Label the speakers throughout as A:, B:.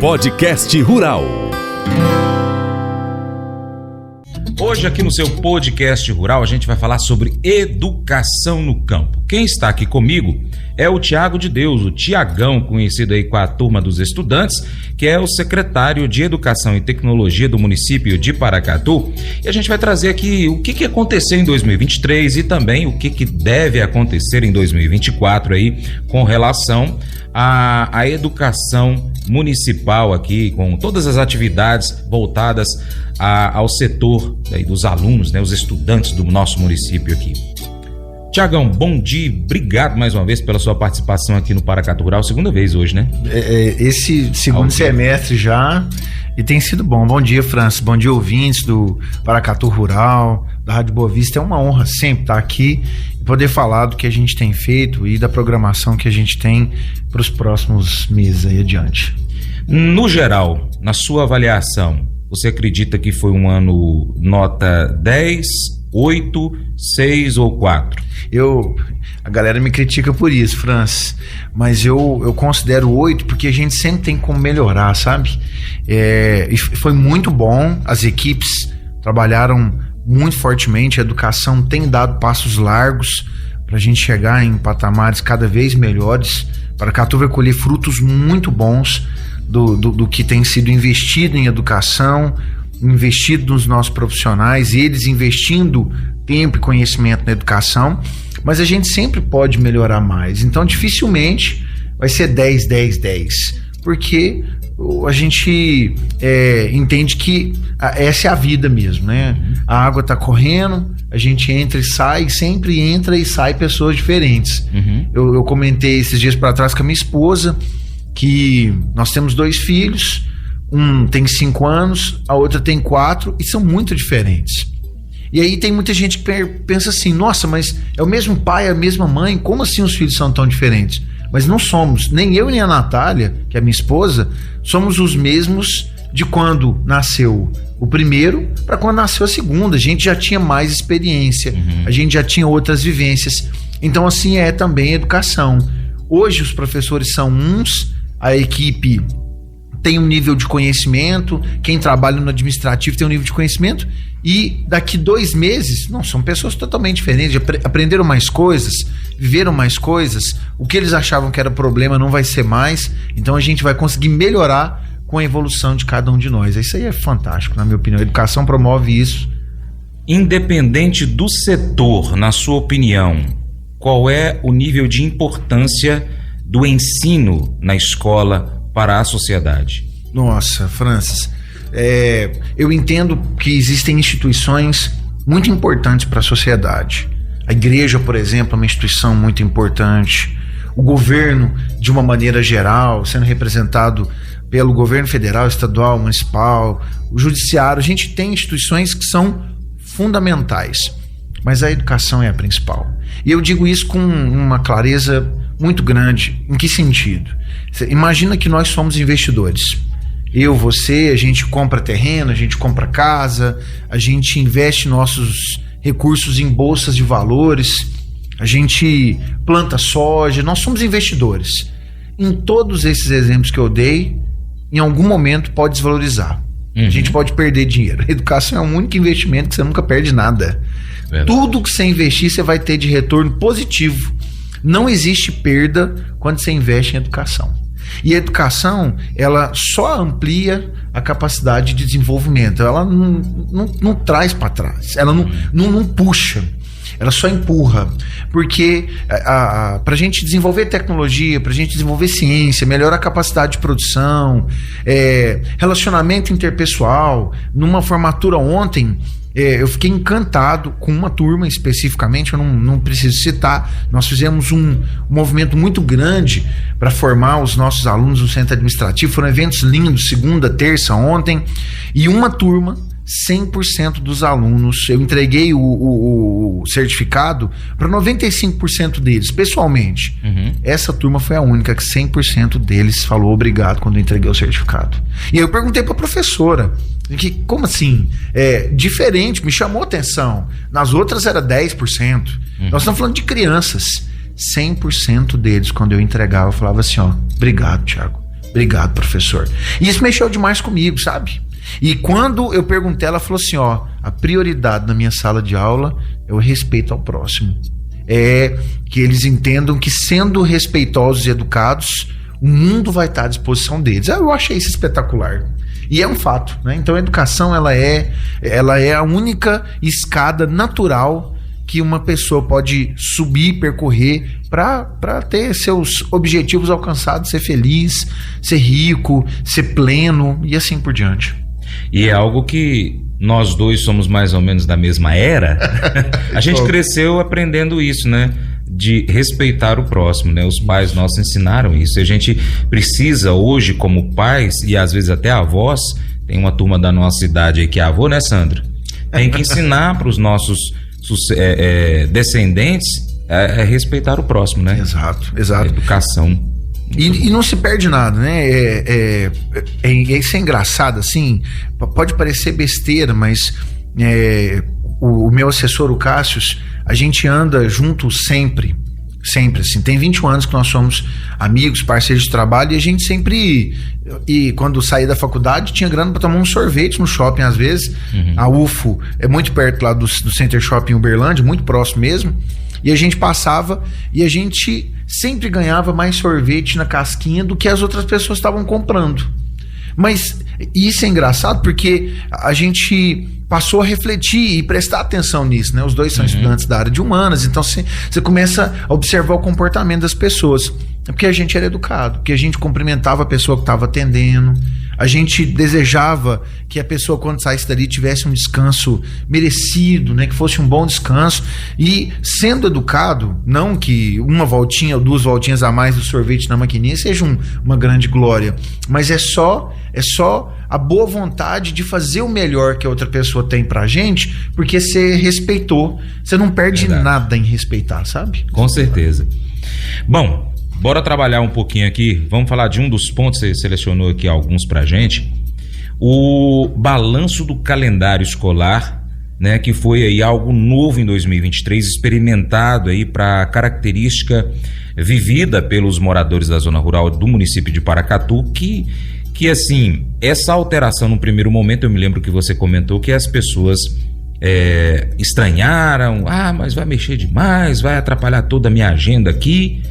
A: Podcast Rural.
B: Hoje aqui no seu podcast rural a gente vai falar sobre educação no campo. Quem está aqui comigo é o Tiago de Deus, o Tiagão, conhecido aí com a turma dos estudantes, que é o secretário de Educação e Tecnologia do município de Paracatu. E a gente vai trazer aqui o que aconteceu em 2023 e também o que deve acontecer em 2024 aí com relação à educação municipal aqui, com todas as atividades voltadas ao setor aí dos alunos, né, os estudantes do nosso município aqui. Tiagão, bom dia, obrigado mais uma vez pela sua participação aqui no Paracatu Rural, segunda vez hoje, né?
C: Esse segundo semestre já, e tem sido bom. Bom dia, Francis, bom dia, ouvintes do Paracatu Rural, da Rádio Boa Vista. É uma honra sempre estar aqui e poder falar do que a gente tem feito e da programação que a gente tem para os próximos meses aí adiante.
B: No geral, na sua avaliação, você acredita que foi um ano nota 10, 8, 6 ou 4?
C: A galera me critica por isso, Francis, mas eu considero 8 porque a gente sempre tem como melhorar, sabe? E foi muito bom, as equipes trabalharam muito fortemente, a educação tem dado passos largos para a gente chegar em patamares cada vez melhores. Paracatu vai colher frutos muito bons do que tem sido investido em educação, investido nos nossos profissionais, eles investindo tempo e conhecimento na educação, mas a gente sempre pode melhorar mais. Então dificilmente vai ser 10, 10, 10, porque a gente entende que essa é a vida mesmo, né? A água está correndo, a gente entra e sai, sempre entra e sai pessoas diferentes. Eu comentei esses dias para trás com a minha esposa que nós temos 2 filhos, um tem 5 anos, a outra tem 4 e são muito diferentes. E aí tem muita gente que pensa assim, nossa, mas é o mesmo pai, a mesma mãe, como assim os filhos são tão diferentes? Mas não somos, nem eu nem a Natália, que é minha esposa, somos os mesmos de quando nasceu o primeiro para quando nasceu a segunda. A gente já tinha mais experiência, a gente já tinha outras vivências. Então assim é também a educação. Hoje os professores são uns, a equipe tem um nível de conhecimento, quem trabalha no administrativo tem um nível de conhecimento, e daqui 2 meses, não, são pessoas totalmente diferentes, aprenderam mais coisas, viveram mais coisas, o que eles achavam que era problema não vai ser mais, então a gente vai conseguir melhorar com a evolução de cada um de nós. Isso aí é fantástico, na minha opinião, a educação promove isso.
B: Independente do setor, na sua opinião, qual é o nível de importância do ensino na escola para a sociedade?
C: Nossa, Francis, eu entendo que existem instituições muito importantes para a sociedade. A igreja, por exemplo, é uma instituição muito importante. O governo, de uma maneira geral, sendo representado pelo governo federal, estadual, municipal, o judiciário, a gente tem instituições que são fundamentais, mas a educação é a principal. E eu digo isso com uma clareza muito grande. Em que sentido? Você imagina que nós somos investidores. Eu, você, a gente compra terreno, a gente compra casa, a gente investe nossos recursos em bolsas de valores, a gente planta soja, nós somos investidores. Em todos esses exemplos que eu dei, em algum momento pode desvalorizar. A gente pode perder dinheiro. A educação é o único investimento que você nunca perde nada. Verdade. Tudo que você investir, você vai ter de retorno positivo. Não existe perda quando você investe em educação. E a educação, ela só amplia a capacidade de desenvolvimento. Ela não traz para trás. Ela não puxa. Ela só empurra. Porque para a gente desenvolver tecnologia, para a gente desenvolver ciência, melhorar a capacidade de produção, relacionamento interpessoal. Numa formatura ontem, eu fiquei encantado com uma turma especificamente, eu não preciso citar. Nós fizemos um movimento muito grande para formar os nossos alunos no centro administrativo. Foram eventos lindos, segunda, terça, ontem, e uma turma, 100% dos alunos, eu entreguei o certificado para 95% deles, pessoalmente. Essa turma foi a única que 100% deles falou obrigado quando eu entreguei o certificado. E aí eu perguntei para a professora, que, como assim? Diferente, me chamou a atenção. Nas outras era 10%. Nós estamos falando de crianças. 100% deles, quando eu entregava, eu falava assim, ó, obrigado, Tiago. Obrigado, professor. E isso mexeu demais comigo, sabe? E quando eu perguntei, ela falou assim, ó, a prioridade na minha sala de aula é o respeito ao próximo. É que eles entendam que, sendo respeitosos e educados, o mundo vai estar à disposição deles. Eu achei isso espetacular. E é um fato, né? Então a educação, ela é a única escada natural que uma pessoa pode subir, percorrer para ter seus objetivos alcançados, ser feliz, ser rico, ser pleno e assim por diante.
B: E é algo que nós dois somos mais ou menos da mesma era. A gente cresceu aprendendo isso, né? De respeitar o próximo, né? Os pais nossos ensinaram isso. A gente precisa hoje, como pais e às vezes até avós, tem uma turma da nossa idade aí que é avô, né, Sandro? Tem que ensinar para os nossos descendentes a respeitar o próximo, né?
C: Exato.
B: Educação.
C: E não se perde nada, né? Isso é engraçado, assim, pode parecer besteira, mas o meu assessor, o Cássius, a gente anda junto sempre, assim. Tem 21 anos que nós somos amigos, parceiros de trabalho, e a gente sempre, quando saía da faculdade, tinha grana para tomar um sorvete no shopping, às vezes. A UFO é muito perto lá do Center Shopping Uberlândia, muito próximo mesmo, e a gente passava e a gente sempre ganhava mais sorvete na casquinha do que as outras pessoas estavam comprando. Mas isso é engraçado porque a gente passou a refletir e prestar atenção nisso, né? Os dois são estudantes da área de humanas, então você começa a observar o comportamento das pessoas. É porque a gente era educado, porque a gente cumprimentava a pessoa que estava atendendo, a gente desejava que a pessoa, quando saísse dali, tivesse um descanso merecido, né? Que fosse um bom descanso. E sendo educado, não que uma voltinha ou 2 voltinhas a mais do sorvete na maquininha seja uma grande glória, mas é só a boa vontade de fazer o melhor que a outra pessoa tem pra gente, porque você respeitou. Você não perde nada em respeitar, sabe?
B: Com certeza. Bom, bora trabalhar um pouquinho aqui. Vamos falar de um dos pontos, você selecionou aqui alguns pra gente. O balanço do calendário escolar, né, que foi aí algo novo em 2023, experimentado aí para característica vivida pelos moradores da zona rural do município de Paracatu, que assim, essa alteração no primeiro momento, eu me lembro que você comentou que as pessoas estranharam, mas vai mexer demais, vai atrapalhar toda a minha agenda aqui.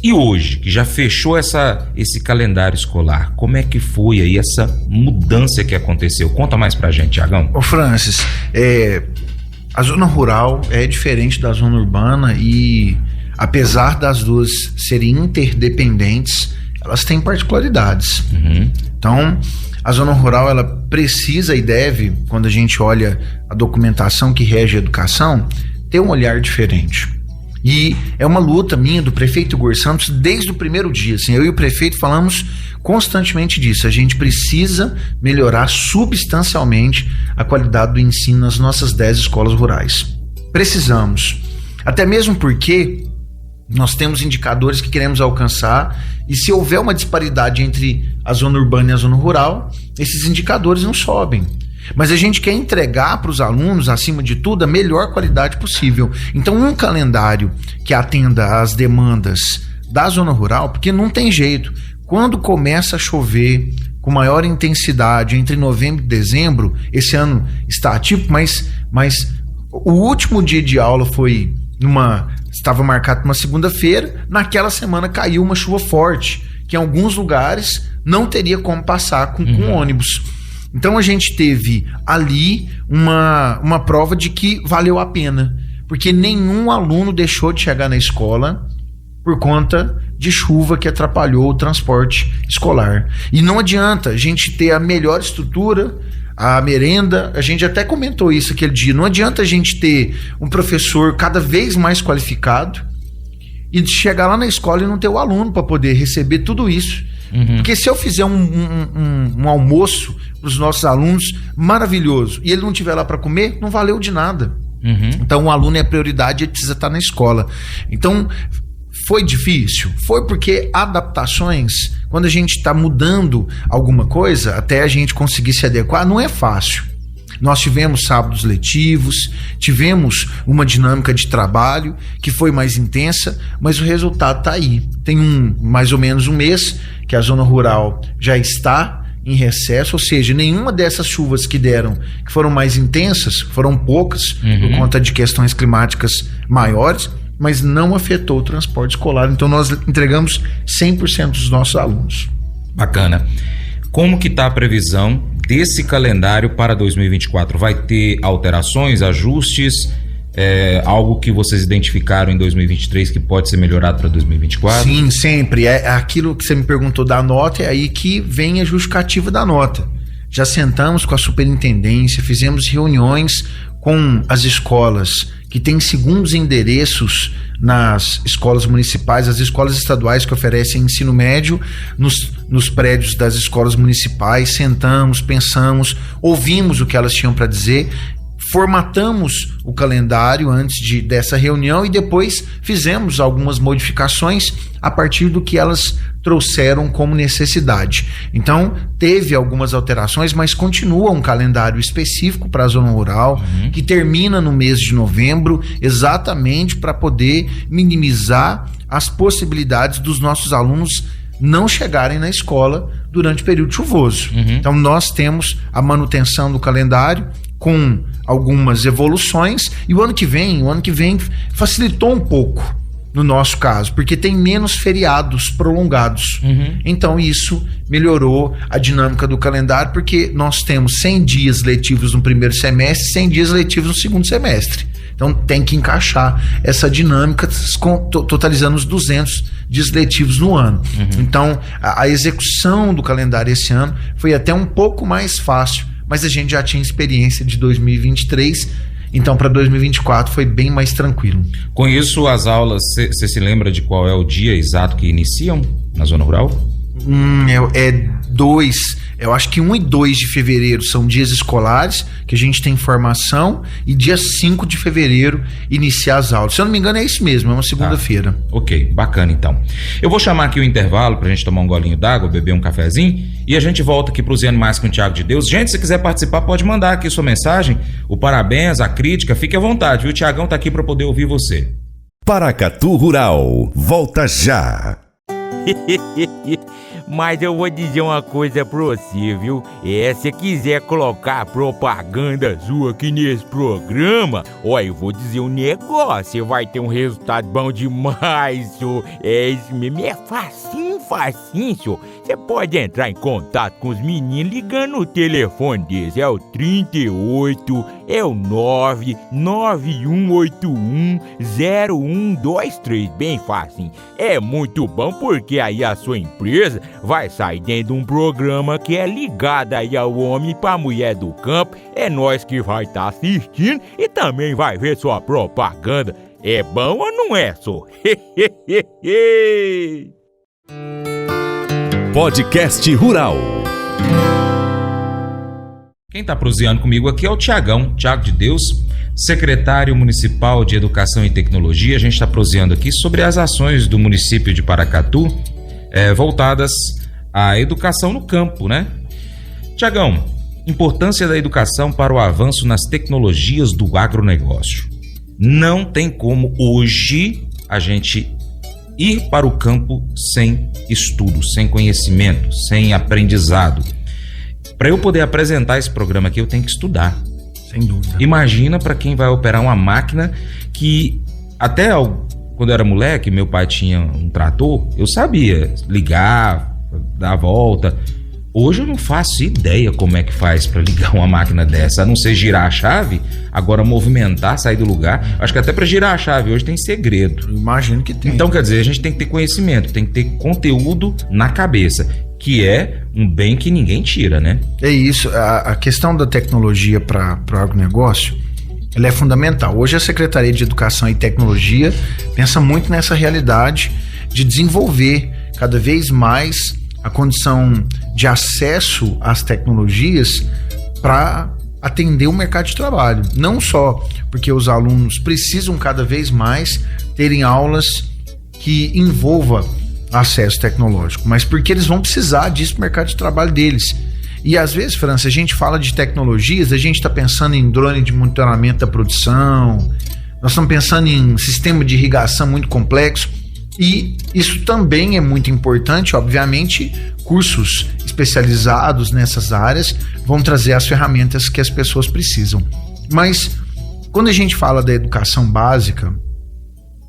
B: E hoje, que já fechou esse calendário escolar, como é que foi aí essa mudança que aconteceu? Conta mais pra gente, Tiagão.
C: Ô Francis, a zona rural é diferente da zona urbana e, apesar das duas serem interdependentes, elas têm particularidades. Então, a zona rural, ela precisa e deve, quando a gente olha a documentação que rege a educação, ter um olhar diferente. E é uma luta minha, do prefeito Igor Santos, desde o primeiro dia. Assim, eu e o prefeito falamos constantemente disso. A gente precisa melhorar substancialmente a qualidade do ensino nas nossas 10 escolas rurais. Precisamos. Até mesmo porque nós temos indicadores que queremos alcançar, e se houver uma disparidade entre a zona urbana e a zona rural, esses indicadores não sobem. Mas a gente quer entregar para os alunos, acima de tudo, a melhor qualidade possível. Então, um calendário que atenda às demandas da zona rural, porque não tem jeito. Quando começa a chover com maior intensidade entre novembro e dezembro, esse ano está atípico, mas o último dia de aula estava marcado para uma segunda-feira, naquela semana caiu uma chuva forte, que em alguns lugares não teria como passar com ônibus. Então a gente teve ali uma prova de que valeu a pena, porque nenhum aluno deixou de chegar na escola por conta de chuva que atrapalhou o transporte escolar. E não adianta a gente ter a melhor estrutura, a merenda, a gente até comentou isso aquele dia, não adianta a gente ter um professor cada vez mais qualificado e chegar lá na escola e não ter o aluno para poder receber tudo isso. Porque se eu fizer um almoço para os nossos alunos maravilhoso e ele não estiver lá para comer, não valeu de nada. Então o aluno é a prioridade, ele precisa estar na escola. Então foi difícil? Foi porque adaptações, quando a gente está mudando alguma coisa, até a gente conseguir se adequar, não é fácil. Nós tivemos sábados letivos, tivemos uma dinâmica de trabalho que foi mais intensa, mas o resultado está aí. Tem mais ou menos um mês que a zona rural já está em recesso, ou seja, nenhuma dessas chuvas que deram, que foram mais intensas, foram poucas, por conta de questões climáticas maiores, mas não afetou o transporte escolar. Então nós entregamos 100% dos nossos alunos.
B: Bacana. Como que está a previsão desse calendário para 2024? Vai ter alterações, ajustes? Algo que vocês identificaram em 2023 que pode ser melhorado para 2024?
C: Sim, sempre. É aquilo que você me perguntou da nota, é aí que vem a justificativa da nota. Já sentamos com a superintendência, fizemos reuniões com as escolas que têm segundos endereços nas escolas municipais, as escolas estaduais que oferecem ensino médio nos prédios das escolas municipais. Sentamos, pensamos, ouvimos o que elas tinham para dizer, formatamos o calendário antes dessa reunião e depois fizemos algumas modificações a partir do que elas trouxeram como necessidade. Então, teve algumas alterações, mas continua um calendário específico para a zona rural, que termina no mês de novembro, exatamente para poder minimizar as possibilidades dos nossos alunos não chegarem na escola durante o período chuvoso. Então, nós temos a manutenção do calendário com algumas evoluções, e o ano que vem facilitou um pouco no nosso caso, porque tem menos feriados prolongados. Então isso melhorou a dinâmica do calendário, porque nós temos 100 dias letivos no primeiro semestre, 100 dias letivos no segundo semestre. Então tem que encaixar essa dinâmica, totalizando os 200 dias letivos no ano. Então a execução do calendário esse ano foi até um pouco mais fácil, mas a gente já tinha experiência de 2023, então para 2024 foi bem mais tranquilo.
B: Com isso, as aulas, você se lembra de qual é o dia exato que iniciam na zona rural? Eu acho que 1 e 2 de fevereiro são dias escolares, que a gente tem formação, e dia 5 de fevereiro inicia as aulas. Se eu não me engano é isso mesmo, é uma segunda-feira. Ok, bacana então. Eu vou chamar aqui o intervalo pra gente tomar um golinho d'água, beber um cafezinho, e a gente volta aqui pro Ziane Mais com o Tiago de Deus. Gente, se quiser participar, pode mandar aqui sua mensagem, o parabéns, a crítica, fique à vontade, viu? O Tiagão tá aqui pra poder ouvir você.
A: Paracatu Rural, volta já!
D: Mas eu vou dizer uma coisa pra você, viu? Se quiser colocar propaganda sua aqui nesse programa, eu vou dizer um negócio, você vai ter um resultado bom demais, senhor. Isso mesmo, é facinho, senhor. Você pode entrar em contato com os meninos ligando no telefone deles, é o 38, é o 991810123, bem facinho. É muito bom porque aí a sua empresa vai sair dentro de um programa que é ligado aí ao homem pra mulher do campo. É nós que vai estar assistindo e também vai ver sua propaganda. É bom ou não é, só?
A: Podcast Rural.
B: Quem tá proseando comigo aqui é o Tiagão, Tiago de Deus, secretário municipal de Educação e Tecnologia. A gente está proseando aqui sobre as ações do município de Paracatu, voltadas à educação no campo, né? Tiagão, importância da educação para o avanço nas tecnologias do agronegócio. Não tem como hoje a gente ir para o campo sem estudo, sem conhecimento, sem aprendizado. Para eu poder apresentar esse programa aqui, eu tenho que estudar.
C: Sem dúvida.
B: Imagina para quem vai operar uma máquina que até quando eu era moleque, meu pai tinha um trator, eu sabia ligar, dar a volta. Hoje eu não faço ideia como é que faz para ligar uma máquina dessa, a não ser girar a chave, agora movimentar, sair do lugar. Acho que até para girar a chave hoje tem segredo.
C: Eu imagino que tem.
B: Então, quer dizer, a gente tem que ter conhecimento, tem que ter conteúdo na cabeça, que é um bem que ninguém tira, né?
C: É isso, a questão da tecnologia para o agronegócio, ela é fundamental. Hoje a Secretaria de Educação e Tecnologia pensa muito nessa realidade de desenvolver cada vez mais a condição de acesso às tecnologias para atender o mercado de trabalho. Não só porque os alunos precisam cada vez mais terem aulas que envolvam acesso tecnológico, mas porque eles vão precisar disso no mercado de trabalho deles. E às vezes, França, a gente fala de tecnologias, a gente está pensando em drone de monitoramento da produção, nós estamos pensando em sistema de irrigação muito complexo, e isso também é muito importante. Obviamente, cursos especializados nessas áreas vão trazer as ferramentas que as pessoas precisam. Mas quando a gente fala da educação básica,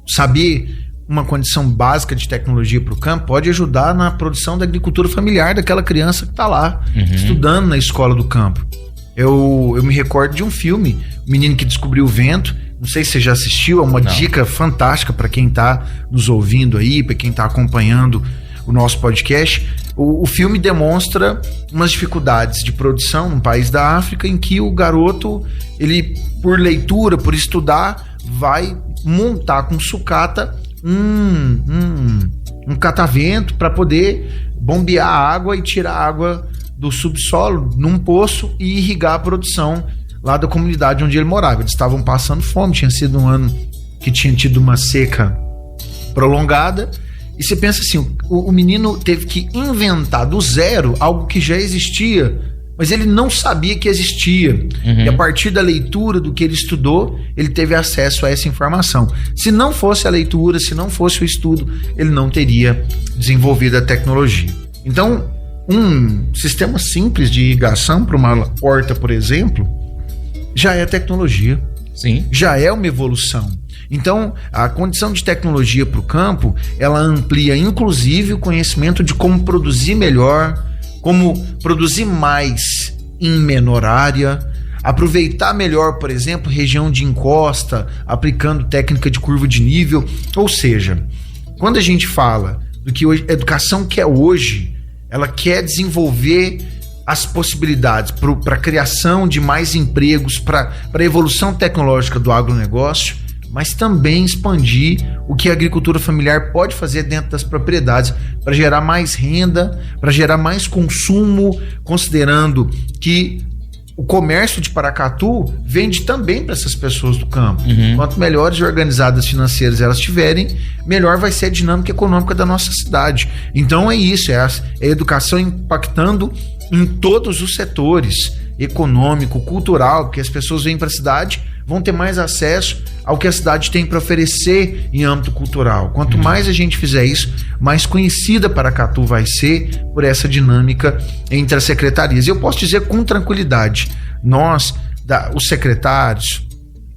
C: saber uma condição básica de tecnologia para o campo pode ajudar na produção da agricultura familiar daquela criança que está lá estudando na escola do campo. Eu me recordo de um filme, O Menino que Descobriu o Vento. Não sei se você já assistiu, é uma dica fantástica para quem está nos ouvindo aí, para quem está acompanhando o nosso podcast. O filme demonstra umas dificuldades de produção num país da África em que o garoto, ele, por leitura, por estudar, vai montar com sucata um catavento para poder bombear a água e tirar a água do subsolo num poço e irrigar a produção lá da comunidade onde ele morava. Eles estavam passando fome, tinha sido um ano que tinha tido uma seca prolongada, e você pensa assim, o menino teve que inventar do zero algo que já existia, mas ele não sabia que existia. E a partir da leitura do que ele estudou, ele teve acesso a essa informação. Se não fosse a leitura, se não fosse o estudo, ele não teria desenvolvido a tecnologia. Então, um sistema simples de irrigação para uma horta, por exemplo, já é tecnologia.
B: Sim.
C: Já é uma evolução. Então, a condição de tecnologia para o campo, ela amplia inclusive o conhecimento de como produzir melhor, como produzir mais em menor área, aproveitar melhor, por exemplo, região de encosta, aplicando técnica de curva de nível. Ou seja, quando a gente fala do que hoje, a educação quer hoje, ela quer desenvolver as possibilidades para a criação de mais empregos, para a evolução tecnológica do agronegócio, mas também expandir o que a agricultura familiar pode fazer dentro das propriedades para gerar mais renda, para gerar mais consumo, considerando que o comércio de Paracatu vende também para essas pessoas do campo. Quanto melhores e organizadas financeiras elas tiverem, melhor vai ser a dinâmica econômica da nossa cidade. Então é isso, é a educação impactando em todos os setores, econômico, cultural, porque as pessoas vêm para a cidade, vão ter mais acesso ao que a cidade tem para oferecer em âmbito cultural. Quanto mais a gente fizer isso, mais conhecida Paracatu vai ser por essa dinâmica entre as secretarias. E eu posso dizer com tranquilidade, nós, os secretários,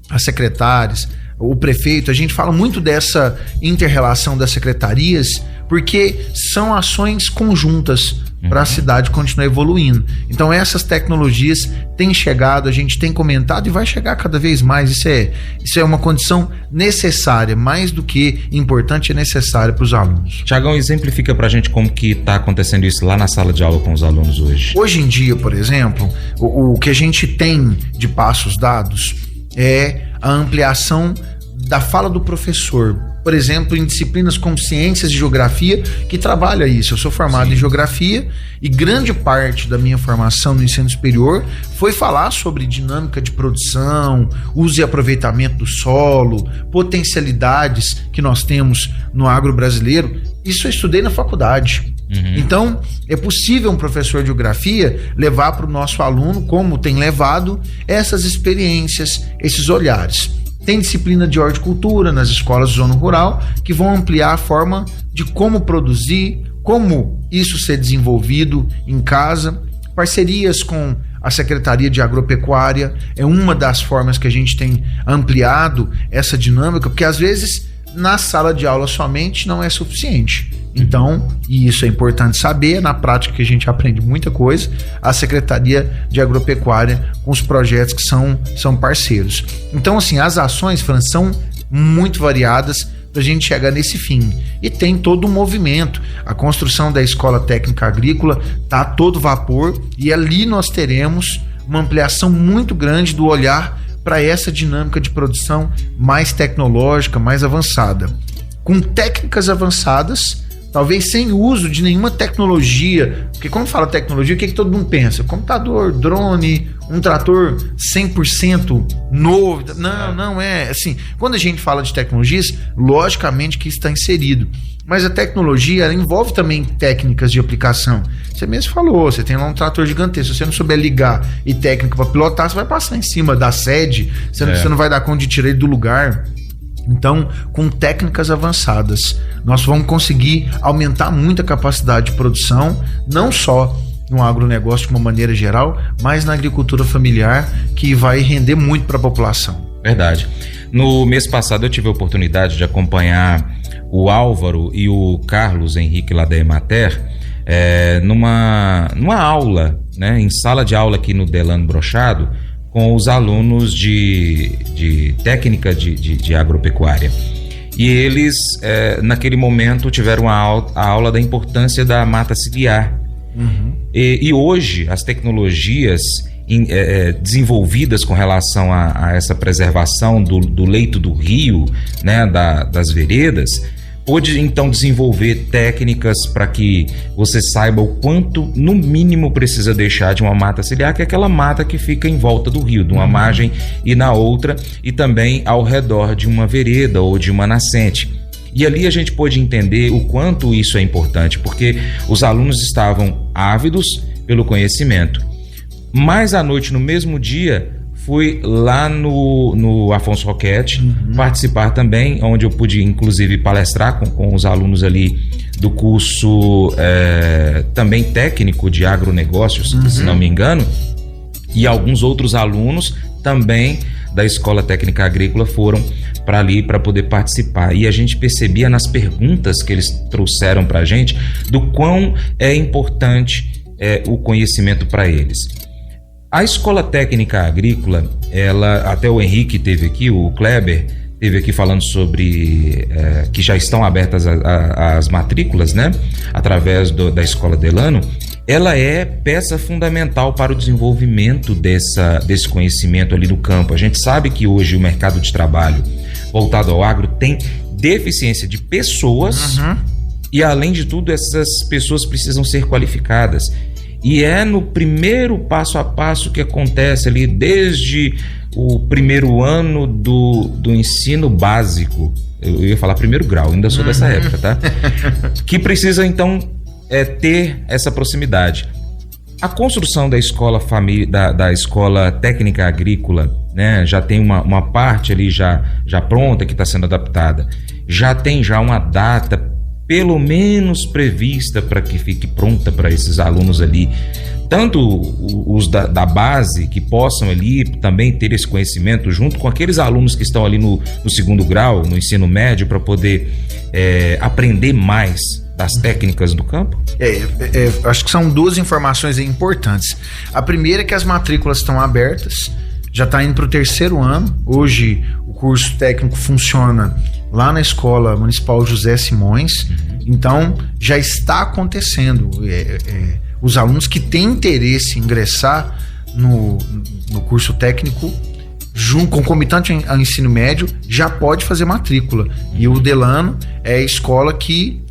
C: as secretárias, o prefeito, a gente fala muito dessa inter-relação das secretarias, porque são ações conjuntas para a cidade continuar evoluindo. Então essas tecnologias têm chegado, a gente tem comentado e vai chegar cada vez mais. Isso é uma condição necessária, mais do que importante, é necessária para os alunos.
B: Tiagão, exemplifica para a gente como que está acontecendo isso lá na sala de aula com os alunos hoje.
C: Hoje em dia, por exemplo, o que a gente tem de passos dados é a ampliação da fala do professor. Por exemplo, em disciplinas como ciências e geografia, que trabalha isso. Eu sou formado em geografia e grande parte da minha formação no ensino superior foi falar sobre dinâmica de produção, uso e aproveitamento do solo, potencialidades que nós temos no agro brasileiro. Isso eu estudei na faculdade. Então, é possível um professor de geografia levar para o nosso aluno, como tem levado, essas experiências, esses olhares. Tem disciplina de horticultura nas escolas de zona rural que vão ampliar a forma de como produzir, como isso ser desenvolvido em casa. Parcerias com a Secretaria de Agropecuária é uma das formas que a gente tem ampliado essa dinâmica, porque às vezes na sala de aula somente não é suficiente. Então, e isso é importante saber, na prática que a gente aprende muita coisa, a Secretaria de Agropecuária com os projetos que são parceiros. Então, assim, as ações, Fran, são muito variadas para a gente chegar nesse fim. E tem todo um movimento. A construção da Escola Técnica Agrícola está a todo vapor e ali nós teremos uma ampliação muito grande do olhar para essa dinâmica de produção mais tecnológica, mais avançada. Com técnicas avançadas, talvez sem uso de nenhuma tecnologia, porque quando fala tecnologia, o que todo mundo pensa? Computador, drone, um trator 100% novo. Não é assim. Quando a gente fala de tecnologias, logicamente que isso está inserido. Mas a tecnologia, ela envolve também técnicas de aplicação. Você mesmo falou, você tem lá um trator gigantesco. Se você não souber ligar e técnica para pilotar, você vai passar em cima da sede, você não vai dar conta de tirar ele do lugar. Então, com técnicas avançadas, nós vamos conseguir aumentar muito a capacidade de produção, não só no agronegócio de uma maneira geral, mas na agricultura familiar, que vai render muito para a população.
B: Verdade. No mês passado eu tive a oportunidade de acompanhar o Álvaro e o Carlos Henrique lá da Emater numa aula, né, em sala de aula aqui no Delano Brochado, com os alunos de técnica de agropecuária. E eles, naquele momento, tiveram a aula da importância da mata ciliar. E hoje, as tecnologias desenvolvidas com relação a essa preservação do leito do rio, né, das veredas, pôde então desenvolver técnicas para que você saiba o quanto, no mínimo, precisa deixar de uma mata ciliar, que é aquela mata que fica em volta do rio, de uma margem e na outra, e também ao redor de uma vereda ou de uma nascente. E ali a gente pôde entender o quanto isso é importante, porque os alunos estavam ávidos pelo conhecimento. Mais à noite, no mesmo dia, fui lá no Afonso Roquete participar também, onde eu pude inclusive palestrar com os alunos ali do curso também técnico de agronegócios, se não me engano, e alguns outros alunos também da Escola Técnica Agrícola foram para ali para poder participar. E a gente percebia nas perguntas que eles trouxeram para a gente do quão é importante o conhecimento para eles. A Escola Técnica Agrícola, até o Henrique teve aqui, o Kleber teve aqui falando sobre que já estão abertas as matrículas, né, através da Escola Delano. Ela é peça fundamental para o desenvolvimento desse conhecimento ali no campo. A gente sabe que hoje o mercado de trabalho voltado ao agro tem deficiência de pessoas e, além de tudo, essas pessoas precisam ser qualificadas. E é no primeiro passo a passo que acontece ali, desde o primeiro ano do ensino básico. Eu ia falar primeiro grau, ainda sou dessa época, tá? Que precisa, então, ter essa proximidade. A construção da escola da Escola Técnica Agrícola, né, já tem uma parte ali já pronta, que está sendo adaptada. Já tem uma data pelo menos prevista para que fique pronta para esses alunos ali, tanto os da base, que possam ali também ter esse conhecimento junto com aqueles alunos que estão ali no segundo grau, no ensino médio, para poder aprender mais das técnicas do campo?
C: Acho que são duas informações importantes. A primeira é que as matrículas estão abertas, já está indo para o terceiro ano. Hoje o curso técnico funciona lá na Escola Municipal José Simões, então já está acontecendo. Os alunos que têm interesse em ingressar no curso técnico, concomitante ao ensino médio, já pode fazer matrícula. E o Delano é a escola que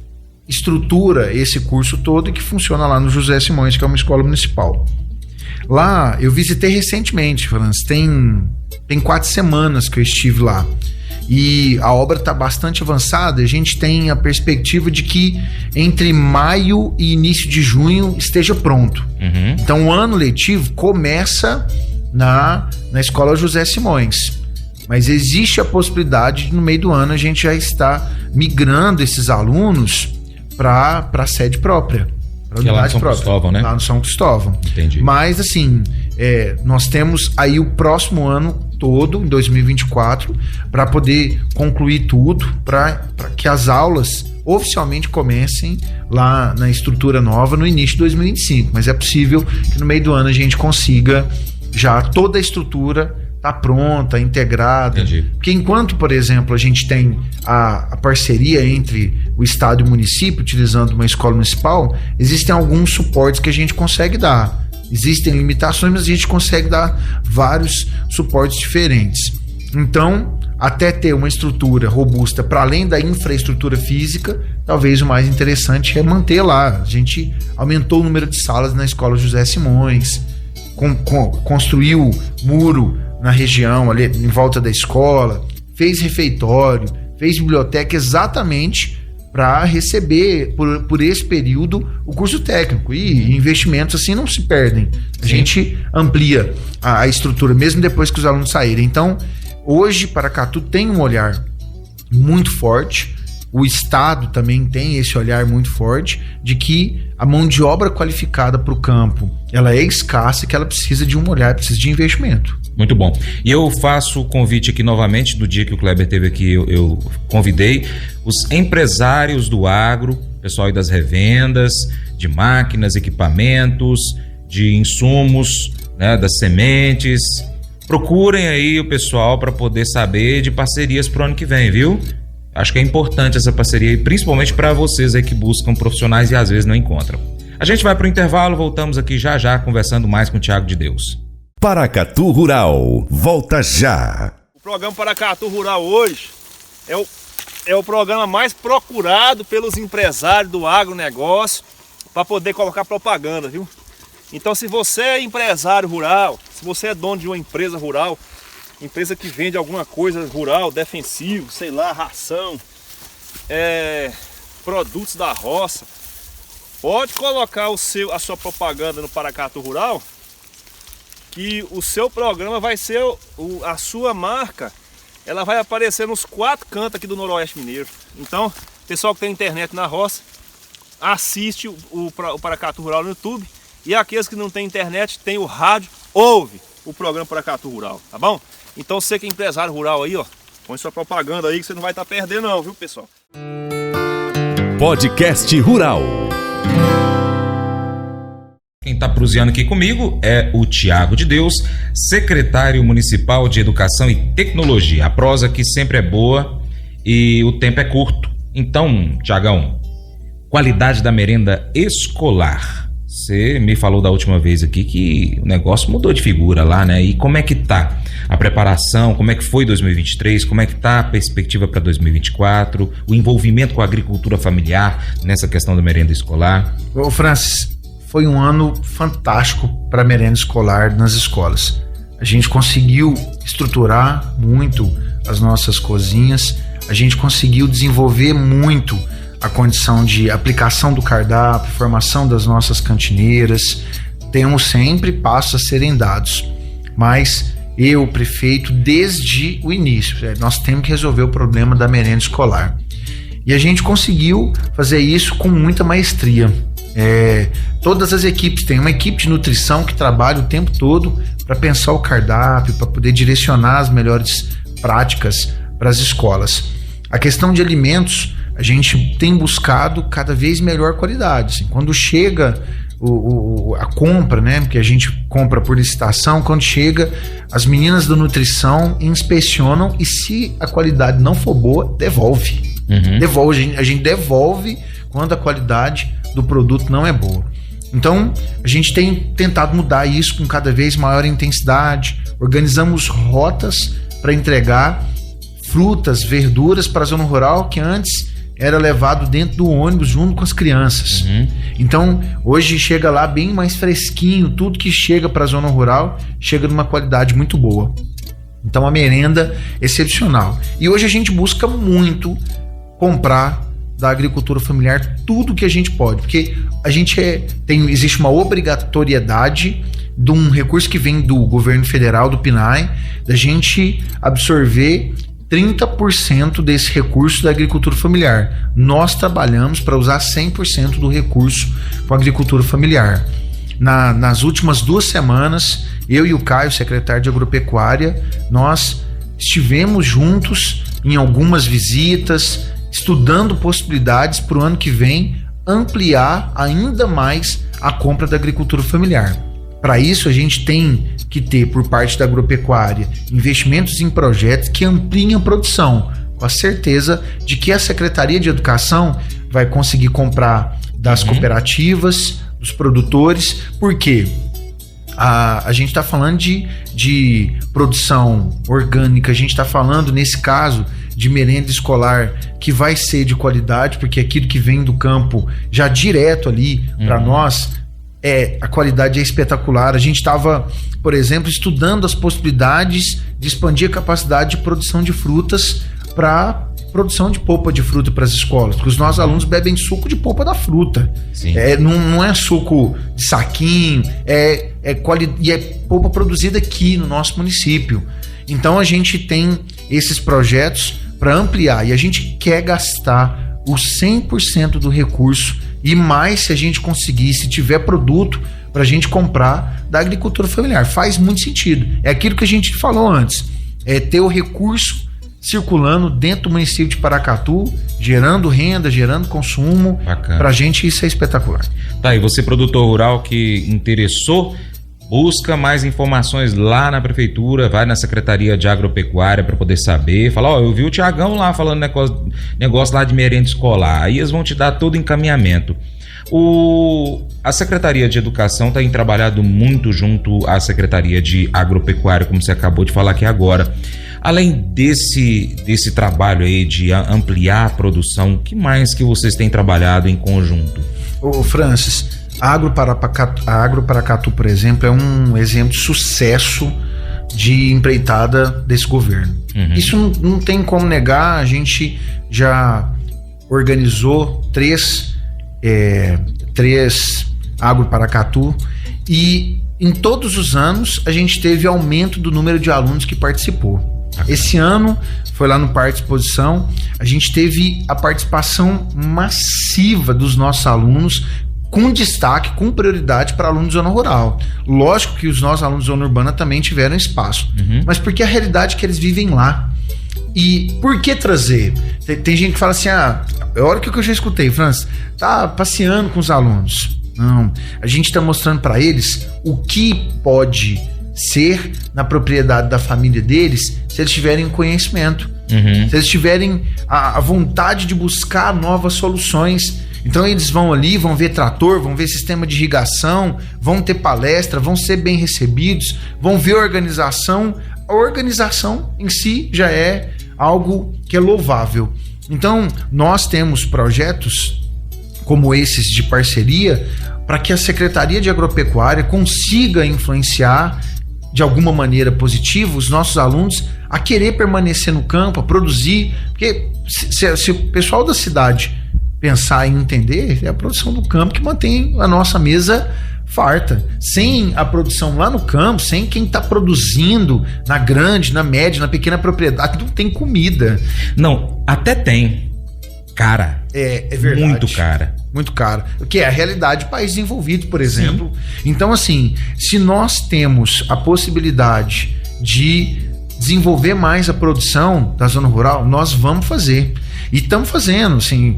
C: estrutura esse curso todo e que funciona lá no José Simões, que é uma escola municipal. Lá eu visitei recentemente, tem 4 semanas que eu estive lá. E a obra está bastante avançada. A gente tem a perspectiva de que entre maio e início de junho esteja pronto. Então o ano letivo começa na Escola José Simões, mas existe a possibilidade de no meio do ano a gente já estar migrando esses alunos para a sede própria, para a unidade
B: lá no São
C: própria,
B: Cristóvão, né?
C: Lá no São Cristóvão.
B: Entendi. Mas
C: assim, nós temos aí o próximo ano todo, em 2024, para poder concluir tudo, para que as aulas oficialmente comecem lá na estrutura nova no início de 2025. Mas é possível que no meio do ano a gente consiga já toda a estrutura tá pronta, integrada.
B: Entendi.
C: Porque enquanto, por exemplo, a gente tem a parceria entre o Estado e o município, utilizando uma escola municipal, existem alguns suportes que a gente consegue dar. Existem limitações, mas a gente consegue dar vários suportes diferentes. Então, até ter uma estrutura robusta para além da infraestrutura física, talvez o mais interessante é manter lá. A gente aumentou o número de salas na Escola José Simões, construiu muro na região, ali em volta da escola, fez refeitório, fez biblioteca, exatamente para receber por esse período o curso técnico, e investimentos assim não se perdem. A gente amplia a estrutura mesmo depois que os alunos saírem. Então, hoje Paracatu tem um olhar muito forte, o Estado também tem esse olhar muito forte de que a mão de obra qualificada para o campo, ela é escassa e que ela precisa de um olhar, precisa de investimento.
B: Muito bom. E eu faço o convite aqui novamente, do dia que o Kleber esteve aqui, eu convidei os empresários do agro, pessoal aí das revendas, de máquinas, equipamentos, de insumos, né, das sementes. Procurem aí o pessoal para poder saber de parcerias para o ano que vem, viu? Acho que é importante essa parceria, principalmente para vocês aí que buscam profissionais e às vezes não encontram. A gente vai para o intervalo, voltamos aqui já conversando mais com o Tiago de Deus.
A: Paracatu Rural, volta já.
E: O programa Paracatu Rural hoje é o programa mais procurado pelos empresários do agronegócio para poder colocar propaganda, viu? Então, se você é empresário rural, se você é dono de uma empresa rural, empresa que vende alguma coisa rural, defensivo, sei lá, ração, produtos da roça, pode colocar a sua propaganda no Paracatu Rural, que o seu programa vai ser, a sua marca, ela vai aparecer nos 4 cantos aqui do Noroeste Mineiro. Então, pessoal que tem internet na roça, assiste o Paracatu Rural no YouTube, e aqueles que não tem internet, tem o rádio, ouve o programa Paracatu Rural, tá bom? Então você que é empresário rural aí, ó, põe sua propaganda aí que você não vai estar perdendo não, viu, pessoal?
A: Podcast Rural.
B: Quem está proseando aqui comigo é o Tiago de Deus, secretário municipal de Educação e Tecnologia. A prosa aqui sempre é boa e o tempo é curto. Então, Tiagão, qualidade da merenda escolar. Você me falou da última vez aqui que o negócio mudou de figura lá, né? E como é que tá a preparação? Como é que foi 2023? Como é que tá a perspectiva para 2024? O envolvimento com a agricultura familiar nessa questão da merenda escolar?
C: Ô Francis, foi um ano fantástico para a merenda escolar nas escolas. A gente conseguiu estruturar muito as nossas cozinhas, a gente conseguiu desenvolver muito a condição de aplicação do cardápio, formação das nossas cantineiras. Temos sempre passos a serem dados, mas eu, prefeito, desde o início, nós temos que resolver o problema da merenda escolar. E a gente conseguiu fazer isso com muita maestria. Todas as equipes, tem uma equipe de nutrição que trabalha o tempo todo para pensar o cardápio, para poder direcionar as melhores práticas para as escolas. A questão de alimentos, a gente tem buscado cada vez melhor qualidade. Assim, quando chega a compra, né, porque a gente compra por licitação, quando chega, as meninas da nutrição inspecionam e se a qualidade não for boa, devolve. A gente devolve quando a qualidade do produto não é boa. Então, a gente tem tentado mudar isso com cada vez maior intensidade. Organizamos rotas para entregar frutas, verduras para a zona rural que antes era levado dentro do ônibus junto com as crianças. Então, hoje chega lá bem mais fresquinho, tudo que chega para a zona rural chega numa qualidade muito boa. Então, a merenda é excepcional. E hoje a gente busca muito comprar da agricultura familiar tudo que a gente pode, porque a gente existe uma obrigatoriedade de um recurso que vem do governo federal, do PNAE, da gente absorver 30% desse recurso da agricultura familiar. Nós trabalhamos para usar 100% do recurso com a agricultura familiar. Nas últimas 2 semanas, eu e o Caio, secretário de Agropecuária, nós estivemos juntos em algumas visitas, estudando possibilidades para o ano que vem ampliar ainda mais a compra da agricultura familiar. Para isso, a gente tem que ter, por parte da agropecuária, investimentos em projetos que ampliem a produção, com a certeza de que a Secretaria de Educação vai conseguir comprar das cooperativas, dos produtores, porque a gente está falando de produção orgânica, a gente está falando, nesse caso, de merenda escolar que vai ser de qualidade, porque aquilo que vem do campo já direto ali para nós, a qualidade é espetacular. A gente estava, por exemplo, estudando as possibilidades de expandir a capacidade de produção de frutas para produção de polpa de fruta para as escolas, porque os nossos alunos bebem suco de polpa da fruta.
B: Sim.
C: Não é suco de saquinho, e é polpa produzida aqui no nosso município. Então a gente tem esses projetos para ampliar, e a gente quer gastar os 100% do recurso e mais se a gente conseguir, se tiver produto para a gente comprar da agricultura familiar. Faz muito sentido. É aquilo que a gente falou antes, é ter o recurso circulando dentro do município de Paracatu, gerando renda, gerando consumo.
B: Bacana.
C: Pra gente isso é espetacular.
B: Tá, e você, produtor rural que interessou, busca mais informações lá na prefeitura, vai na Secretaria de Agropecuária para poder saber, fala, eu vi o Tiagão lá falando negócio lá de merenda escolar, aí eles vão te dar todo o encaminhamento. A Secretaria de Educação tem trabalhado muito junto à Secretaria de Agropecuária, como você acabou de falar aqui agora. Além desse trabalho aí de ampliar a produção, o que mais que vocês têm trabalhado em conjunto?
C: Ô Francis, a Agroparacatu, por exemplo, é um exemplo de sucesso de empreitada desse governo. Isso não tem como negar. A gente já organizou três Agroparacatu e em todos os anos a gente teve aumento do número de alunos que participou. Esse ano foi lá no Parque de Exposição, a gente teve a participação massiva dos nossos alunos, com destaque, com prioridade para alunos de zona rural. Lógico que os nossos alunos de zona urbana também tiveram espaço, mas porque a realidade é que eles vivem lá. E por que trazer? Tem gente que fala assim, olha o que eu já escutei, Francis, tá passeando com os alunos. Não, a gente está mostrando para eles o que pode ser na propriedade da família deles se eles tiverem conhecimento, se eles tiverem a vontade de buscar novas soluções. Então eles vão ali, vão ver trator, vão ver sistema de irrigação, vão ter palestra, vão ser bem recebidos, vão ver organização. A organização em si já é algo que é louvável. Então nós temos projetos como esses de parceria para que a Secretaria de Agropecuária consiga influenciar de alguma maneira positiva os nossos alunos a querer permanecer no campo, a produzir, porque se o pessoal da cidade pensar e entender, é a produção do campo que mantém a nossa mesa farta. Sem a produção lá no campo, sem quem está produzindo na grande, na média, na pequena propriedade, não tem comida.
B: Não, até tem. Cara.
C: É verdade.
B: Muito cara.
C: Muito caro. Que é a realidade de países desenvolvidos, por exemplo. Sim. Então, assim, se nós temos a possibilidade de desenvolver mais a produção da zona rural, nós vamos fazer. E estamos fazendo, assim,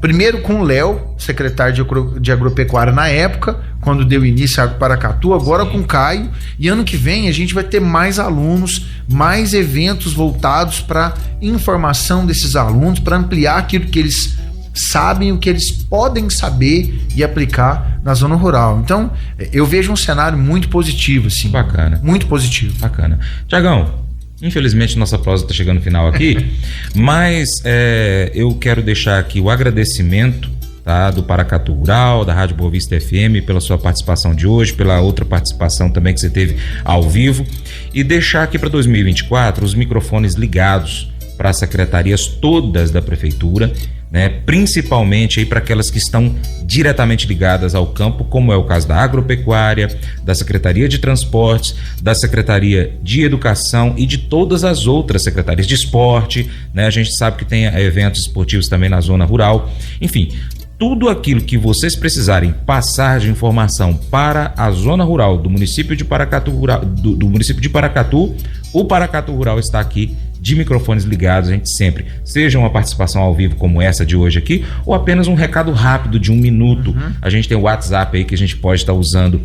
C: primeiro com o Léo, secretário de Agropecuária na época, quando deu início a Agroparacatu, agora com o Caio, e ano que vem a gente vai ter mais alunos, mais eventos voltados para informação desses alunos, para ampliar aquilo que eles sabem, o que eles podem saber e aplicar na zona rural. Então, eu vejo um cenário muito positivo, assim.
B: Bacana.
C: Muito positivo.
B: Bacana. Tiagão, infelizmente nossa prosa está chegando no final aqui, mas eu quero deixar aqui o agradecimento, tá, do Paracatu Rural, da Rádio Boa Vista FM, pela sua participação de hoje, pela outra participação também que você teve ao vivo, e deixar aqui para 2024 os microfones ligados para as secretarias todas da prefeitura, né, principalmente aí para aquelas que estão diretamente ligadas ao campo, como é o caso da Agropecuária, da Secretaria de Transportes, da Secretaria de Educação e de todas as outras secretarias de esporte, né? A gente sabe que tem eventos esportivos também na zona rural. Enfim, tudo aquilo que vocês precisarem passar de informação para a zona rural do município de Paracatu, do município de Paracatu, o Paracatu Rural está aqui de microfones ligados, a gente sempre, seja uma participação ao vivo como essa de hoje aqui, ou apenas um recado rápido de 1 minuto. A gente tem o WhatsApp aí que a gente pode estar usando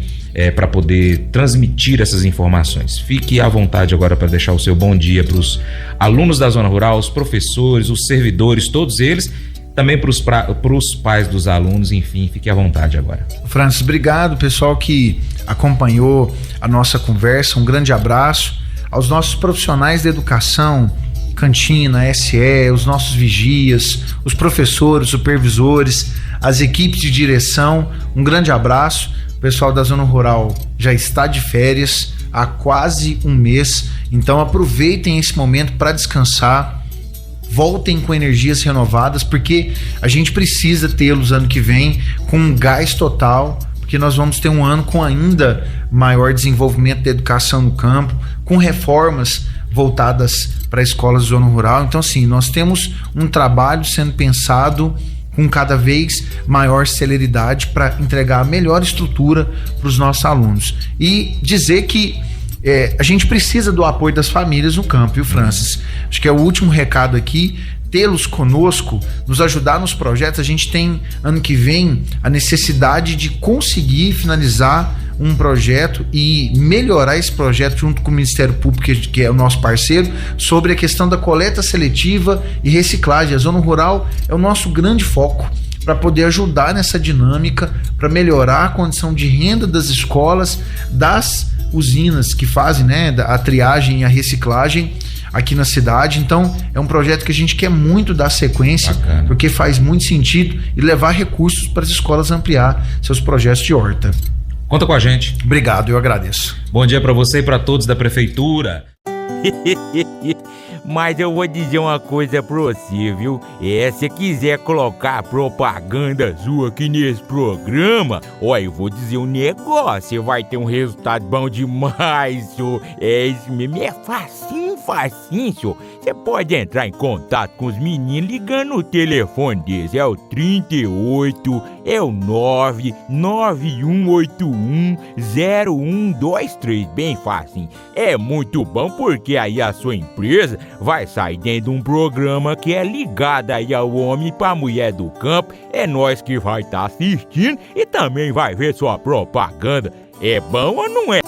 B: para poder transmitir essas informações. Fique à vontade agora para deixar o seu bom dia para os alunos da zona rural, os professores, os servidores, todos eles, também para os pais dos alunos, enfim, fique à vontade agora.
C: Francis, obrigado, pessoal que acompanhou a nossa conversa, um grande abraço aos nossos profissionais da educação, cantina, SE, os nossos vigias, os professores, supervisores, as equipes de direção, um grande abraço. O pessoal da zona rural já está de férias há quase um mês, então aproveitem esse momento para descansar, voltem com energias renovadas, porque a gente precisa tê-los ano que vem com um gás total, porque nós vamos ter um ano com ainda maior desenvolvimento da educação no campo, com reformas voltadas para escolas de zona rural. Então, assim, nós temos um trabalho sendo pensado com cada vez maior celeridade para entregar a melhor estrutura para os nossos alunos. E dizer que a gente precisa do apoio das famílias no campo, viu, Francis? Acho que é o último recado aqui, tê-los conosco, nos ajudar nos projetos. A gente tem, ano que vem, a necessidade de conseguir finalizar um projeto e melhorar esse projeto junto com o Ministério Público, que é o nosso parceiro, sobre a questão da coleta seletiva e reciclagem. A zona rural é o nosso grande foco para poder ajudar nessa dinâmica, para melhorar a condição de renda das escolas, das usinas que fazem, né, a triagem e a reciclagem aqui na cidade. Então é um projeto que a gente quer muito dar sequência. Bacana. Porque faz muito sentido e levar recursos para as escolas ampliar seus projetos de horta.
B: Conta com a gente.
C: Obrigado, eu agradeço.
B: Bom dia para você e para todos da prefeitura.
D: Mas eu vou dizer uma coisa pra você, viu? Se quiser colocar propaganda sua aqui nesse programa, eu vou dizer um negócio, você vai ter um resultado bom demais, senhor. Isso mesmo, é facinho, senhor. Você pode entrar em contato com os meninos ligando no telefone deles, é o 38, é o 991810123, bem facinho. É muito bom porque aí a sua empresa vai sair dentro de um programa que é ligado aí ao homem pra mulher do campo. É nós que vai estar assistindo e também vai ver sua propaganda. É bom ou não é?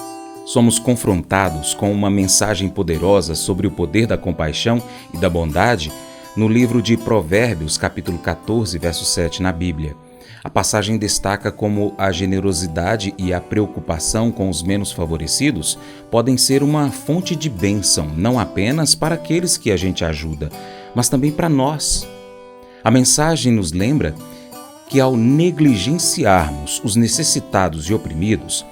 B: Somos confrontados com uma mensagem poderosa sobre o poder da compaixão e da bondade no livro de Provérbios, capítulo 14, verso 7 na Bíblia. A passagem destaca como a generosidade e a preocupação com os menos favorecidos podem ser uma fonte de bênção, não apenas para aqueles que a gente ajuda, mas também para nós. A mensagem nos lembra que ao negligenciarmos os necessitados e oprimidos,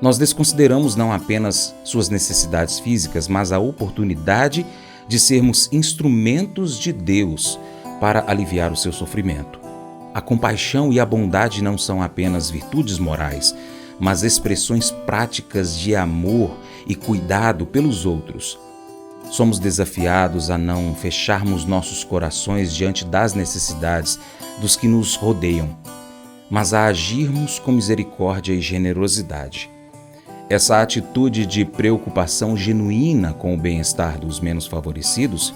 B: nós desconsideramos não apenas suas necessidades físicas, mas a oportunidade de sermos instrumentos de Deus para aliviar o seu sofrimento. A compaixão e a bondade não são apenas virtudes morais, mas expressões práticas de amor e cuidado pelos outros. Somos desafiados a não fecharmos nossos corações diante das necessidades dos que nos rodeiam, mas a agirmos com misericórdia e generosidade. Essa atitude de preocupação genuína com o bem-estar dos menos favorecidos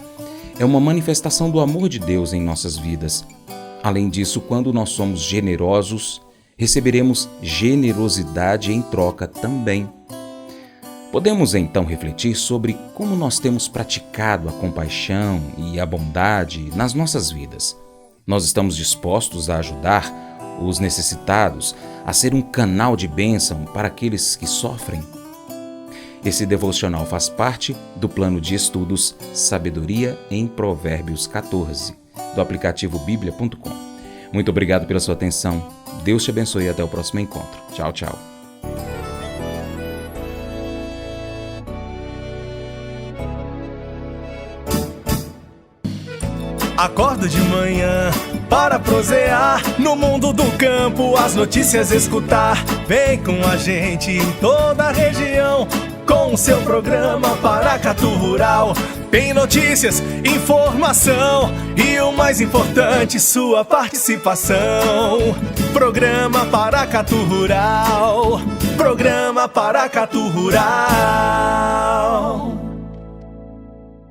B: é uma manifestação do amor de Deus em nossas vidas. Além disso, quando nós somos generosos, receberemos generosidade em troca também. Podemos então refletir sobre como nós temos praticado a compaixão e a bondade nas nossas vidas. Nós estamos dispostos a ajudar os necessitados, a ser um canal de bênção para aqueles que sofrem? Esse devocional faz parte do plano de estudos Sabedoria em Provérbios 14, do aplicativo bíblia.com. Muito obrigado pela sua atenção. Deus te abençoe e até o próximo encontro. Tchau, tchau.
E: Acordo de manhã para prosear no mundo do campo, as notícias escutar. Vem com a gente em toda a região com o seu programa Paracatu Rural. Tem notícias, informação e o mais importante, sua participação. Programa Paracatu Rural. Programa Paracatu Rural.